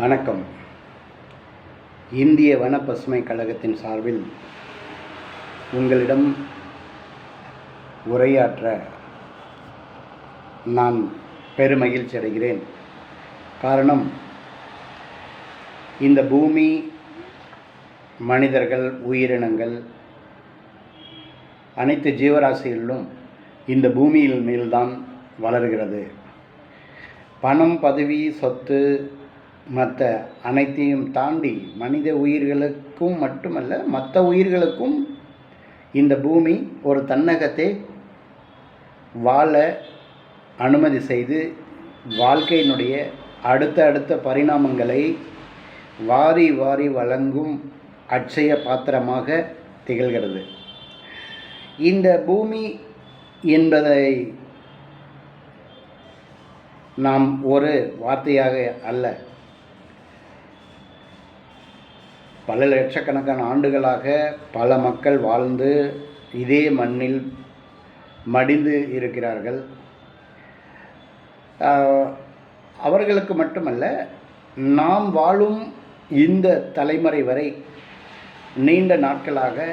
வணக்கம். இந்திய வன பசுமை கழகத்தின் சார்பில் உங்களிடம் உரையாற்ற நான் பெருமகிழ்ச்சி அடைகிறேன். காரணம், இந்த பூமி, மனிதர்கள், உயிரினங்கள், அனைத்து ஜீவராசிகளிலும் இந்த பூமியில் மேல்தான் வளர்கிறது. பணம், பதவி, சொத்து மற்ற அனைத்தையும் தாண்டி மனித உயிர்களுக்கும் மட்டுமல்ல, மற்ற உயிர்களுக்கும் இந்த பூமி ஒரு தன்னகத்தை வாழ அனுமதி செய்து வாழ்க்கையினுடைய அடுத்த பரிணாமங்களை வாரி வாரி வழங்கும் அட்சய பாத்திரமாக திகழ்கிறது. இந்த பூமி என்பதை நாம் ஒரு வார்த்தையாக அல்ல, பல லட்சக்கணக்கான ஆண்டுகளாக பல மக்கள் வாழ்ந்து இதே மண்ணில் மடிந்து இருக்கிறார்கள். அவர்களுக்கு மட்டுமல்ல, நாம் வாழும் இந்த தலைமுறை வரை நீண்ட நாட்களாக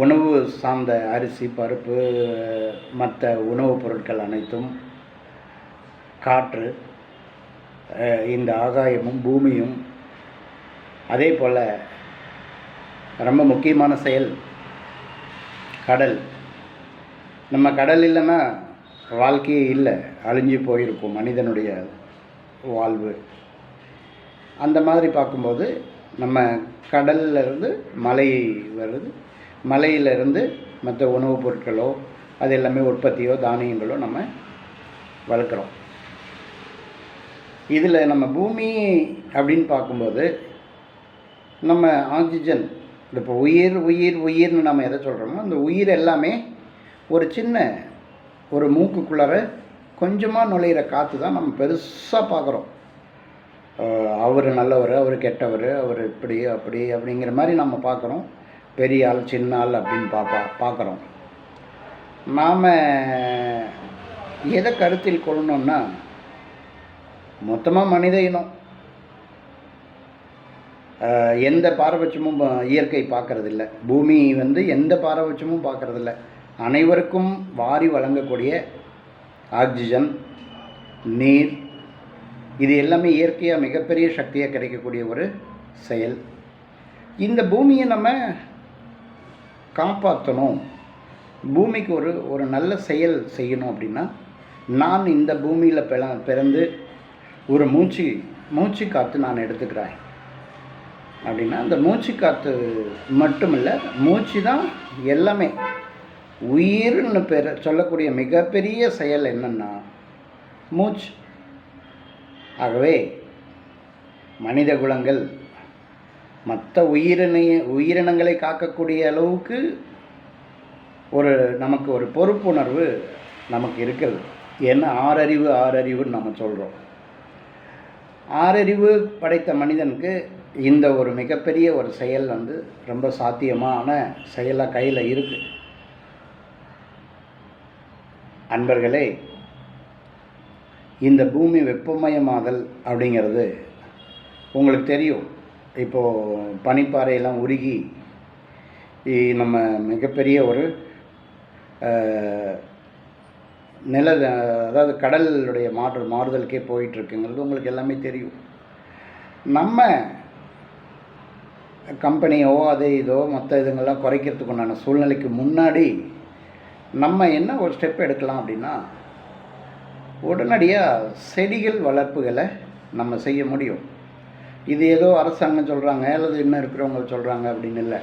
உணவு சார்ந்த அரிசி, பருப்பு, மற்ற உணவுப் பொருட்கள் அனைத்தும், காற்று, இந்த ஆகாயமும் பூமியும், அதே போல் ரொம்ப முக்கியமான செயல் கடல். நம்ம கடல் இல்லைன்னா வாழ்க்கையே இல்லை, அழிஞ்சு போயிருக்கும் மனிதனுடைய வாழ்வு. அந்த மாதிரி பார்க்கும்போது நம்ம கடல்லிருந்து மழை வருது, மலையிலிருந்து மற்ற உணவுப் பொருட்களோ அது எல்லாமே உற்பத்தியோ தானியங்களோ நம்ம வளர்க்குறோம். இதில் நம்ம பூமி அப்படின்னு பார்க்கும்போது நம்ம ஆக்சிஜன், இப்போ உயிர்னு நம்ம எதை சொல்கிறோமோ அந்த உயிர் எல்லாமே ஒரு சின்ன ஒரு மூக்குக்குள்ளார கொஞ்சமாக நுழையிற காற்று தான் நம்ம பெருசாக பார்க்குறோம். அவர் நல்லவர், அவர் கெட்டவர், அவர் இப்படி அப்படி அப்படிங்கிற மாதிரி நம்ம பார்க்குறோம். பெரிய ஆள், சின்ன ஆள் அப்படின்னு பார்க்குறோம். நாம் எதை கருத்தில் கொள்ளணும்னா, மொத்தமாக மனித இனம் எந்த பாரபட்சமும் இயற்கை பார்க்கறதில்ல. பூமி எந்த பாரபட்சமும் பார்க்கறதில்ல. அனைவருக்கும் வாரி வழங்கக்கூடிய ஆக்சிஜன், நீர், இது எல்லாமே இயற்கையாக மிகப்பெரிய சக்தியாக கிடைக்கக்கூடிய ஒரு செயல். இந்த பூமியை நம்ம காப்பாற்றணும், பூமிக்கு ஒரு நல்ல செயல் செய்யணும் அப்படின்னா, நான் இந்த பூமியில் பிறந்து ஒரு மூச்சு காற்று நான் எடுத்துக்கிறேன் அப்படின்னா, அந்த மூச்சு காற்று மட்டுமில்லை, மூச்சு தான் எல்லாமே. உயிர்னு சொல்லக்கூடிய மிகப்பெரிய செயல் என்னன்னா மூச்சு. ஆகவே மனித குலங்கள் மற்ற உயிரினங்களை காக்கக்கூடிய அளவுக்கு நமக்கு ஒரு பொறுப்புணர்வு நமக்கு இருக்கிறது. ஏன்னா ஆறறிவுன்னு நம்ம சொல்கிறோம். ஆறறிவு படைத்த மனிதனுக்கு இந்த ஒரு மிகப்பெரிய ஒரு செயல் ரொம்ப சாத்தியமான செயலாக கையில் இருக்குது. அன்பர்களே, இந்த பூமி வெப்பமயமாதல் அப்படிங்கிறது உங்களுக்கு தெரியும். இப்போது பனிப்பாறையெல்லாம் உருகி நம்ம மிகப்பெரிய ஒரு அதாவது கடலுடைய மாறுதலுக்கே போயிட்டுருக்குங்கிறது உங்களுக்கு எல்லாமே தெரியும். நம்ம கம்பெனியோ இதோ மற்ற இதுங்கள்லாம் குறைக்கிறதுக்கு உண்டான சூழ்நிலைக்கு முன்னாடி நம்ம என்ன ஒரு ஸ்டெப் எடுக்கலாம் அப்படின்னா, உடனடியாக செடிகள் வளர்ப்புகளை நம்ம செய்ய முடியும். இது ஏதோ அரசாங்கம் சொல்கிறாங்க அல்லது இன்னும் இருக்கிறவங்க சொல்கிறாங்க அப்படின்னு இல்லை.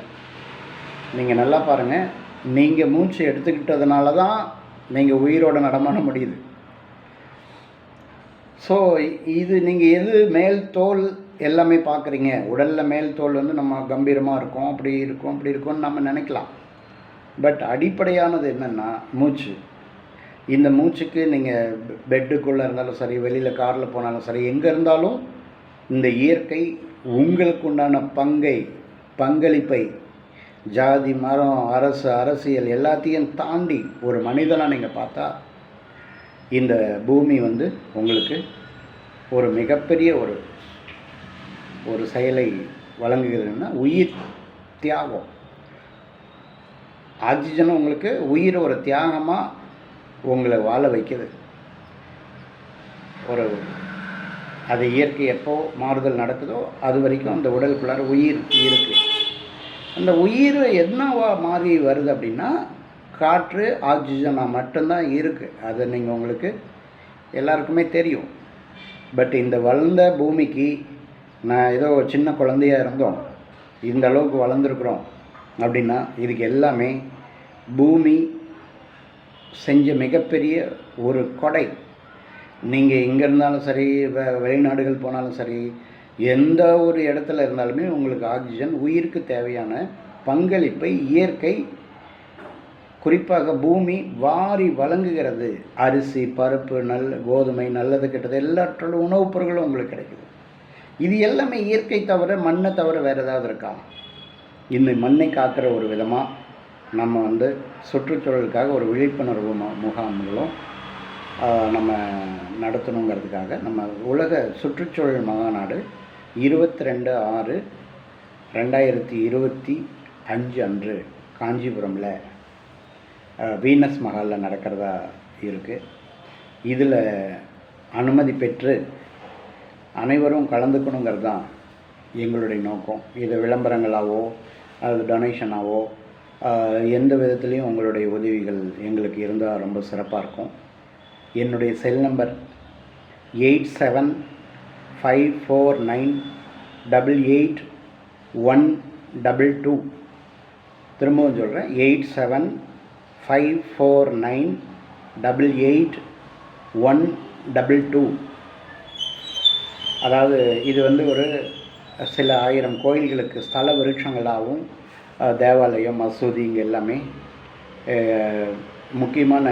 நீங்கள் நல்லா பாருங்கள், நீங்கள் மூச்சு எடுத்துக்கிட்டதுனால தான் நீங்கள் உயிரோட நடமாட முடியுது. ஸோ இது நீங்கள் எது மேல் தோல் எல்லாமே பார்க்குறீங்க. உடலில் மேல் தோல் நம்ம கம்பீரமாக இருக்கும், அப்படி இருக்கும்னு நம்ம நினைக்கலாம். பட் அடிப்படையானது என்னென்னா மூச்சு. இந்த மூச்சுக்கு நீங்கள் பெட்டுக்குள்ளே இருந்தாலும் சரி, வெளியில் காரில் போனாலும் சரி, எங்கே இருந்தாலும் இந்த இயற்கை உங்களுக்கு உண்டான பங்களிப்பை ஜாதி, மரம், அரசியல் எல்லாத்தையும் தாண்டி ஒரு மனிதனாக நீங்கள் பார்த்தா இந்த பூமி உங்களுக்கு ஒரு மிகப்பெரிய ஒரு செயலை வழங்குகிறதுன்னா உயிர் தியாகம். ஆக்சிஜன் உங்களுக்கு உயிர் ஒரு தியாகமாக உங்களை வாழ வைக்குது. அது இயற்கை எப்போ மாறுதல் நடக்குதோ அது வரைக்கும் அந்த உடலுக்குள்ளார உயிர் இருக்குது. அந்த உயிர் என்னவா மாறி வருது அப்படின்னா காற்று ஆக்சிஜனாக மட்டும்தான் இருக்குது. அது நீங்கள் உங்களுக்கு எல்லாருக்குமே தெரியும். பட் இந்த வளர்ந்த பூமிக்கு நான் ஏதோ சின்ன குழந்தையாக இருந்தோம், இந்த அளவுக்கு வளர்ந்துருக்குறோம் அப்படின்னா இதுக்கு எல்லாமே பூமி செஞ்ச மிகப்பெரிய ஒரு கொடை. நீங்கள் எங்கே இருந்தாலும் சரி, வெளிநாடுகள் போனாலும் சரி, எந்த ஒரு இடத்துல இருந்தாலுமே உங்களுக்கு ஆக்சிஜன் உயிருக்கு தேவையான பங்களிப்பை இயற்கை, குறிப்பாக பூமி வாரி வழங்குகிறது. அரிசி, பருப்பு, கோதுமை, நல்லது கெட்டது எல்லாற்றோட உணவுப் பொருட்களும் உங்களுக்கு கிடைக்குது. இது எல்லாமே இயற்கை தவிர, மண்ணை தவிர வேறு ஏதாவது இருக்கா? இந்த மண்ணை காக்கிற ஒரு விதமாக நம்ம சுற்றுச்சூழலுக்காக ஒரு விழிப்புணர்வு முகாம்களும் நம்ம நடத்தணுங்கிறதுக்காக நம்ம உலக சுற்றுச்சூழல் மாநாடு 22/6/2025 அன்று காஞ்சிபுரமில் வீனஸ் மஹாலில் நடக்கிறதா இருக்குது. இதில் அனுமதி பெற்று அனைவரும் கலந்துக்கணுங்கிறது தான் எங்களுடைய நோக்கம். இது விளம்பரங்களாவோ அது டொனேஷனாவோ எந்த விதத்துலேயும் உங்களுடைய உதவிகள் எங்களுக்கு இருந்தால் ரொம்ப சிறப்பாக இருக்கும். என்னுடைய செல் நம்பர் 8754988122. திரும்பவும் சொல்கிறேன், 8754988122. அதாவது இது ஒரு சில ஆயிரம் கோயில்களுக்கு ஸ்தல விருட்சங்களாகவும், தேவாலயம், மசூதி, இங்கே எல்லாமே முக்கியமான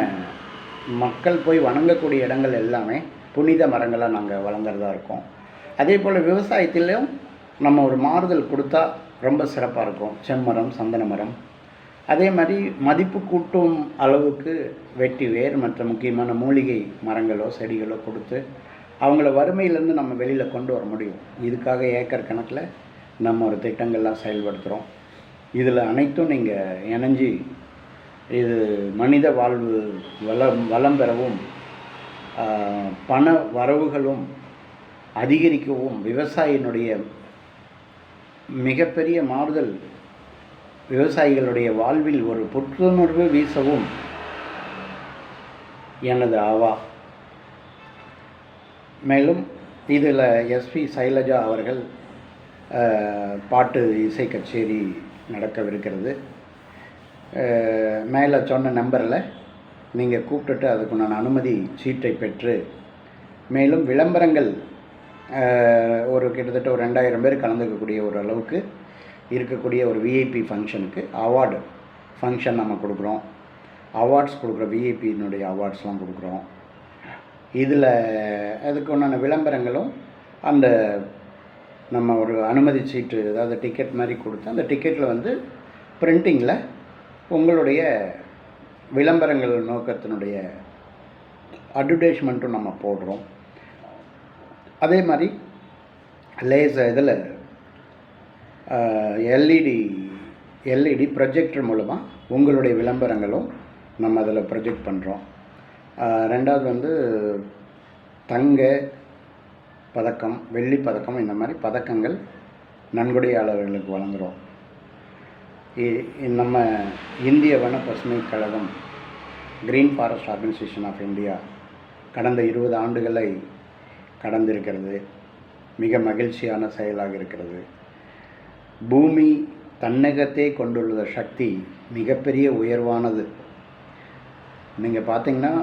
மக்கள் போய் வணங்கக்கூடிய இடங்கள் எல்லாமே புனித மரங்களாக நாங்கள் வழங்குறதா இருக்கோம். அதே போல் விவசாயத்திலும் நம்ம ஒரு மாறுதல் கொடுத்தா ரொம்ப சிறப்பாக இருக்கும். செம்மரம், சந்தன மரம், அதே மாதிரி மதிப்பு கூட்டும் அளவுக்கு வெட்டி வேர் மற்ற முக்கியமான மூலிகை மரங்களோ செடிகளோ கொடுத்து அவங்கள வறுமையிலேருந்து நம்ம வெளியில் கொண்டு வர முடியும். இதுக்காக ஏக்கர் கணக்கில் நம்ம ஒரு திட்டங்கள்லாம் செயல்படுத்துகிறோம். இதில் அனைத்தும் நீங்கள் இணைஞ்சி இது மனித வாழ்வு வளம் பெறவும், பண வரவுகளும் அதிகரிக்கவும், விவசாயினுடைய மிகப்பெரிய மாறுதல், விவசாயிகளுடைய வாழ்வில் ஒரு புத்துணர்வு வீசவும் எனது ஆவா. மேலும் இதில் எஸ்பி சைலஜா அவர்கள் பாட்டு இசை கச்சேரி நடக்கவிருக்கிறது. மேலே சொன்ன நம்பரில் நீங்கள் கூப்பிட்டுட்டு அதுக்குண்டான அனுமதி சீட்டை பெற்று, மேலும் விளம்பரங்கள் ஒரு கிட்டத்தட்ட ஒரு 2000 பேர் கலந்துக்கக்கூடிய ஒரு அளவுக்கு இருக்கக்கூடிய ஒரு விஐபி ஃபங்க்ஷனுக்கு அவார்டு ஃபங்க்ஷன் நம்ம கொடுக்குறோம். அவார்ட்ஸ் கொடுக்குறோம், விஐபியினுடைய அவார்ட்ஸ்லாம் கொடுக்குறோம். இதில் அதுக்கு உண்டான விளம்பரங்களும் அந்த நம்ம ஒரு அனுமதி சீட்டு, அதாவது டிக்கெட் மாதிரி கொடுத்து அந்த டிக்கெட்டில் பிரிண்டிங்கில் உங்களுடைய விளம்பரங்கள் நோக்கத்தினுடைய அட்வர்டைஸ்மெண்ட்டும் நம்ம போடுறோம். அதே மாதிரி இதில் எல்இடி ப்ரொஜெக்டர் மூலமாக உங்களுடைய விளம்பரங்களும் நம்ம அதில் ப்ரொஜெக்ட் பண்ணுறோம். ரெண்டாவது தங்க பதக்கம், வெள்ளி பதக்கம், இந்த மாதிரி பதக்கங்கள் நன்கொடையாளர்களுக்கு வழங்குகிறோம். நம்ம இந்திய வன பசுமை கழகம், green forest organisation of India கடந்த 20 ஆண்டுகளை கடந்திருக்கிறது. மிக மகிழ்ச்சியான செயலாக இருக்கிறது. பூமி தன்னகத்தே கொண்டுள்ள சக்தி மிகப்பெரிய உயர்வானது. நீங்கள் பார்த்தீங்கன்னா